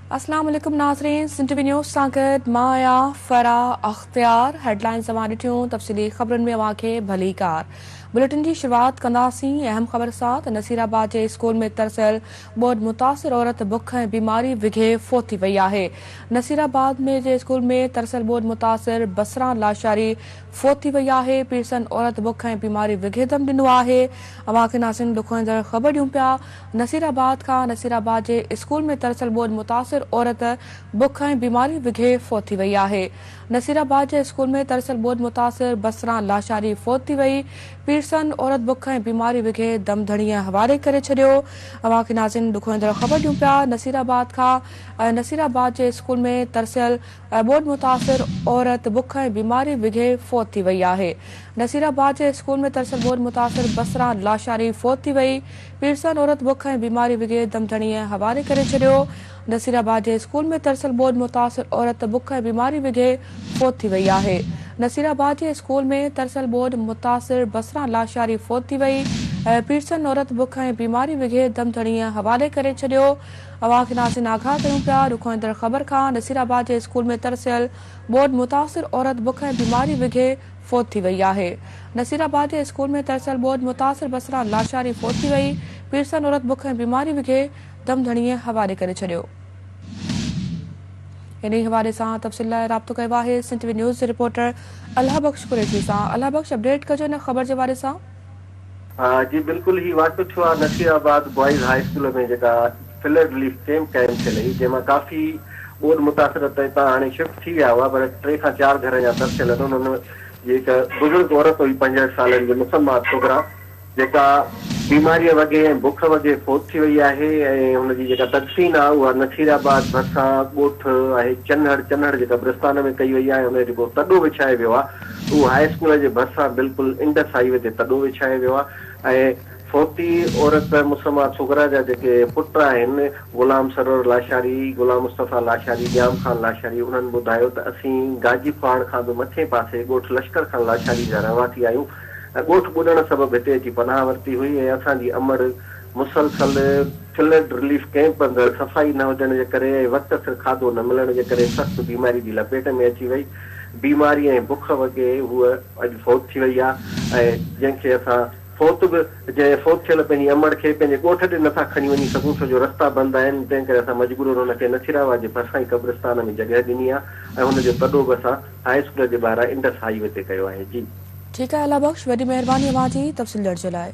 अस्सलाम वालेकुम नाज़रीन, सिंध टीवी न्यूज़ सां गॾु मां आहियां फरा अख्तियार। हेडलाइन्स तव्हां ॾिठियूं, तफ़सीली ख़बरुनि में अव्हांखे भली कार। बुलेटिन जी शुरूआत कंदासीं अहम ख़बर सां त नसीराबाद जे स्कूल में तरसियल ॿोॾि मुतासिर औरत बुख ऐं बीमारी विघे फोत थी वई आहे। नसीराबाद में जे स्कूल में तरसियल ॿोॾि मुतासिर बसरा लाशारी फोत थी वई आहे। पीरसन औरत बुख ऐं बीमारी विघे दम ॾिनो आहे। अव्हांखे नाज़रीन ॾुखोईंदड़ ख़बर ॾियूं पिया। नसीराबाद जे स्कूल में तरसियल ॿोॾि मुतासिर औरत बुख ऐं बीमारी विघे फोत थी वई आहे। नसीराबाद जे स्कूल में तरसियल ॿोॾि मुतासिर बसरा लाशारी फोत थी वई। पीरसन औरत बुख ऐं बीमारी विघे दम धड़ीअ हवाले करे छॾियो। अव्हांखे नाज़रीन ॾुखोईंदड़ ख़बर ॾियूं पिया। नसीराबाद जे स्कूल में तरसियल ॿोॾि मुतासिर औरत बुख ऐं बीमारी विघे फोत थी वई आहे। नसीराबाद जे स्कूल में तरसियल ॿोॾि मुतासिर बसरा लाशारी फोत थी वई। पीरसन औरत बुख ऐं बीमारी विघे दम धड़ीअ हवाले करे छॾियो। नसीराबाद जे स्कूल में तरसियल ॿोॾि मुतासिर औरत बुख ऐं बीमारी विघे फोत थी वई आहे। नसीराबाद जे स्कूल में तरसियल ॿोॾि मुतासिर बसरा लाशारी फोत थी वई। पीरसन औरत बुख ऐं बीमारी विघे दम धड़ीअ हवाले करे छॾियो। अव्हांखे नाज़रीन आगाह कयूं पिया ॾुखोईंदड़ ख़बर खां। नसीराबाद जे स्कूल में तरसियल ॿोॾि मुतासिर औरत बुख ऐं बीमारी विघे फोत थी वई आहे। नसीराबाद जे स्कूल में तरसियल ॿोॾि मुतासिर बसरा लाशारी फोत थी वई। पीरसन औरत बुख ऐं बीमारी विघे दम धड़ीअ हवाले करे छॾियो। इन हवाले सां तफ़सील लाइ राब्तो कयो आहे सिंध टीवी न्यूज़ जे रिपोर्टर अल्लाह बख्श कुरैशी सां। अल्लाह बख्श, अपडेट कजो इन ख़बर जे बारे सां। जी बिल्कुल ही वाक़ियो थियो आहे नसीराबाद बॉयज़ हाई स्कूल में जेका फ्लड रिलीफ कैंप क़ाइमु थियल हुई, जंहिंमां काफ़ी ॿोॾि मुतासिर हितां हाणे शिफ्ट थी विया हुआ, पर 3 खां 4 घर जा तरसियल आहिनि। हुननि जेका बुज़ुर्ग औरत हुई 65 सालनि जी मुसलमान छोकिरा, जेका बीमारीअ वॻे ऐं बुख वॻे फोत थी वई आहे। ऐं हुनजी जेका तदफ़ीन आहे उहा नसीराबाद भरिसां ॻोठ आहे चन्हड़ जेका ब्रिस्तान में कई वई आहे। हुन जेको तॾो विछाए वियो आहे उहो हाई स्कूल जे भरिसां बिल्कुलु इंडस हाईवे ते तॾो विछाए वियो आहे। ऐं फोती औरत मुसलमान छोकिरा जा जेके पुट आहिनि, गुलाम सरोवर लाशारी, गुलाम मुस्तफ़ा लाशारी, ॼाम ख़ान लाशारी, उन्हनि ॿुधायो त असीं गाजी फाड़ खां बि मथे पासे ॻोठ लश्कर खान लाशारी जा रहवासी आहियूं। ॻोठ ॿुॾण सबबु हिते अची पनाह वरिती हुई। ऐं असांजी अमड़ मुसलसल फ्लड रिलीफ कैंप अंदरि सफ़ाई न हुजण जे करे ऐं वक़्त सिर खाधो न मिलण जे करे सख़्तु बीमारी जी लपेट में अची वई। बीमारी ऐं बुख वॻे हूअ अॼु फोत थी वई आहे। ऐं जंहिंखे असां फोत थियल पंहिंजी अमड़ खे पंहिंजे ॻोठ ते नथा खणी वञी सघूं, छो जो रस्ता बंदि आहिनि। तंहिं करे असां मजबूरन हुनखे नसीराबाद जे भरिसां ई क़ब्रिस्तान में जॻह ॾिनी आहे। ऐं हुनजो तॾो बि असां हाई स्कूल जे ॿाहिरां इंडस हाईवे ते कयो आहे। जी ठीकु आहे अल्लाह बख्श, वॾी महिरबानी अव्हांजी तफ़सील ॾियण जे लाइ।